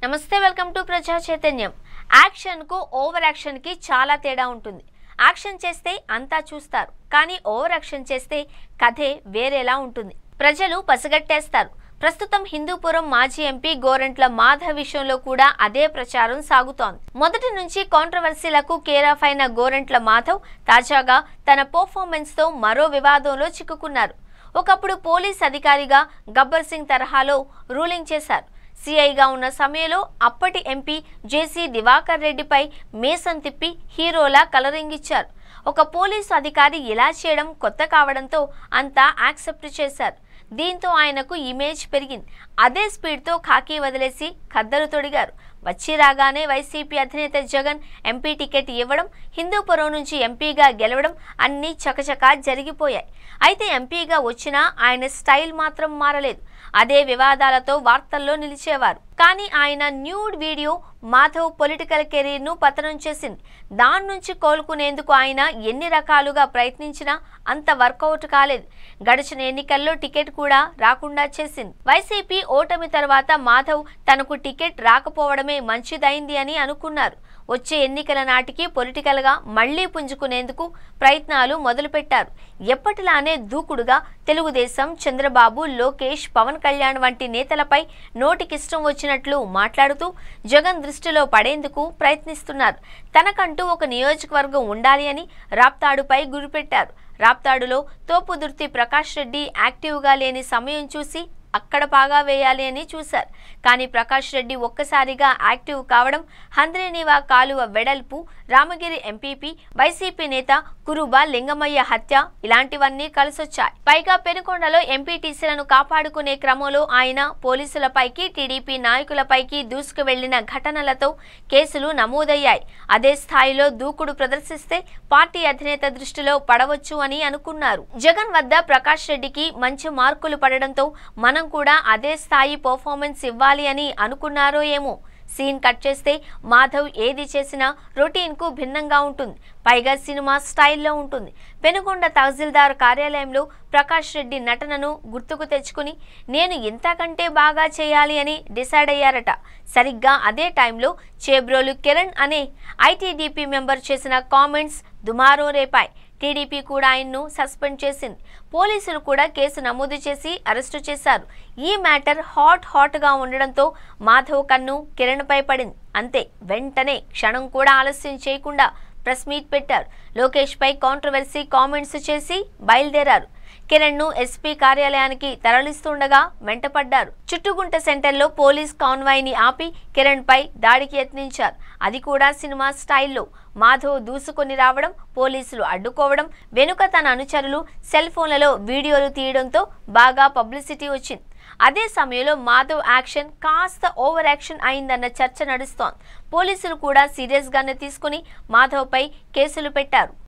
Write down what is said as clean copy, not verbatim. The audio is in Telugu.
నమస్తే వెల్కమ్ టు ప్రజా చైతన్యం। యాక్షన్ కు ఓవర్ యాక్షన్ కి చాలా తేడా ఉంటుంది। యాక్షన్ చేస్తే అంతా చూస్తారు, కానీ ఓవర్ యాక్షన్ చేస్తే కథే వేరేలా ఉంటుంది। ప్రజలు పసిగట్టేస్తారు। ప్రస్తుతం హిందూపురం మాజీ ఎంపీ గోరంట్ల మాధవ్ విషయంలో కూడా అదే ప్రచారం సాగుతోంది। మొదటి నుంచి కాంట్రవర్సీలకు కేర్ ఆఫ్ అయిన గోరంట్ల మాధవ్ తాజాగా తన పర్ఫార్మెన్స్ తో మరో వివాదంలో చిక్కుకున్నారు। ఒకప్పుడు పోలీస్ అధికారిగా గబ్బర్ సింగ్ తరహాలో రూలింగ్ చేశారు। సిఐగా ఉన్న సమయంలో అప్పటి ఎంపీ జేసీ దివాకర్ రెడ్డిపై మేసం తిప్పి హీరోలా కలరింగ్ ఇచ్చారు। ఒక పోలీసు అధికారి ఇలా చేయడం కొత్త కావడంతో అంతా యాక్సెప్ట్ చేశారు। దీంతో ఆయనకు ఇమేజ్ పెరిగింది। అదే స్పీడ్తో ఖాకీ వదిలేసి ఖద్దరు తొడిగారు। వచ్చి రాగానే వైసీపీ అధినేత జగన్ ఎంపీ టికెట్ ఇవ్వడం, హిందూపురం నుంచి ఎంపీగా గెలవడం అన్నీ చకచకా జరిగిపోయాయి। అయితే ఎంపీగా వచ్చినా ఆయన స్టైల్ మాత్రం మారలేదు। అదే వివాదాలతో వార్తల్లో నిలిచేవారు। కానీ ఆయన nude video Madhav political career ను పతనం చేసింది। దాని నుంచి కోలుకునేందుకు ఆయన ఎన్ని రకాలుగా ప్రయత్నించినా అంత వర్కౌట్ కాలేదు। గడిచిన ఎన్నికల్లో టికెట్ కూడా రాకుండా చేసింది। వైసీపీ ఓటమి తర్వాత మాధవ్ తనకు టికెట్ రాకపోవడమే మంచిదైంది అని అనుకున్నారు। వచ్చే ఎన్నికల నాటికి పొలిటికల్ గా మళ్లీ పుంజుకునేందుకు ప్రయత్నాలు మొదలుపెట్టారు। ఎప్పటిలానే దూకుడుగా తెలుగుదేశం, చంద్రబాబు, లోకేష్, పవన్ కళ్యాణ్ వంటి నేతలపై నోటికిష్టం వచ్చినట్లు మాట్లాడుతూ జగన్ దృష్టిలో పడేందుకు ప్రయత్నిస్తున్నారు। తనకంటూ ఒక నియోజకవర్గం ఉండాలి అని రాప్తాడుపై గురిపెట్టారు। రాప్తాడులో తోపుదుర్తి ప్రకాష్ రెడ్డి యాక్టివ్గా లేని సమయం చూసి అక్కడ బాగా వేయాలి అని చూశారు। కానీ ప్రకాష్ రెడ్డి ఒక్కసారిగా యాక్టివ్ కావడం, హంద్రేనివా కాలువ వెడల్పు, రామగిరి ఎంపీపీ, వైసీపీ నేత కురుబ లింగమయ్య హత్య ఇలాంటివన్నీ కలిసొచ్చాయి। పైగా పెనుకొండలో ఎంపీటీసీలను కాపాడుకునే క్రమంలో ఆయన పోలీసులపైకి, టీడీపీ నాయకులపైకి దూసుకు వెళ్లిన ఘటనలతో కేసులు నమోదయ్యాయి। అదే స్థాయిలో దూకుడు ప్రదర్శిస్తే పార్టీ అధినేత దృష్టిలో పడవచ్చు అని అనుకున్నారు। జగన్ వద్ద ప్రకాష్ రెడ్డికి మంచి మార్కులు పడడంతో మనం కూడా అదే స్థాయి పర్ఫార్మెన్స్ ఇవ్వాలి అని అనుకున్నారో ఏమో। సీన్ కట్ చేస్తే మాధవ్ ఏది చేసినా రొటీన్ కు భిన్నంగా ఉంటుంది। పైగా సినిమా స్టైల్లో ఉంటుంది। పెనుకొండ తహసీల్దార్ కార్యాలయంలో ప్రకాష్ రెడ్డి నటనను గుర్తుకు తెచ్చుకుని నేను ఇంతకంటే బాగా చేయాలి అని డిసైడ్ అయ్యారట। సరిగ్గా అదే టైంలో చేబ్రోలు కిరణ్ అనే ఐటీడీపీ మెంబర్ చేసిన కామెంట్స్ దుమారం రేపాయి। టీడీపీ కూడా ఆయన్ను సస్పెండ్ చేసింది। పోలీసులు కూడా కేసు నమోదు చేసి అరెస్టు చేశారు। ఈ మ్యాటర్ హాట్ గా ఉండడంతో మాధవ్ కన్ను కిరణ్ పై పడింది। అంతే, వెంటనే క్షణం కూడా ఆలస్యం చేయకుండా ప్రెస్ మీట్ పెట్టారు। లోకేష్ పై కాంట్రవర్సీ కామెంట్స్ చేసి బయలుదేరారు। కిరణ్ ను ఎస్పీ కార్యాలయానికి తరలిస్తుండగా వెంటపడ్డారు। చుట్టుగుంట సెంటర్లో పోలీస్ కాన్వాయ్ ని ఆపి కిరణ్ పై దాడికి యత్నించారు। అది కూడా సినిమా స్టైల్లో। మాధవ్ దూసుకొని రావడం, పోలీసులు అడ్డుకోవడం, వెనుక తన అనుచరులు సెల్ ఫోన్లలో వీడియోలు తీయడంతో బాగా పబ్లిసిటీ వచ్చింది। అదే సమయంలో మాధవ్ యాక్షన్ కాస్త ఓవర్ యాక్షన్ అయిందన్న చర్చ నడుస్తోంది। పోలీసులు కూడా సీరియస్ గానే తీసుకుని మాధవ్ పై కేసులు పెట్టారు।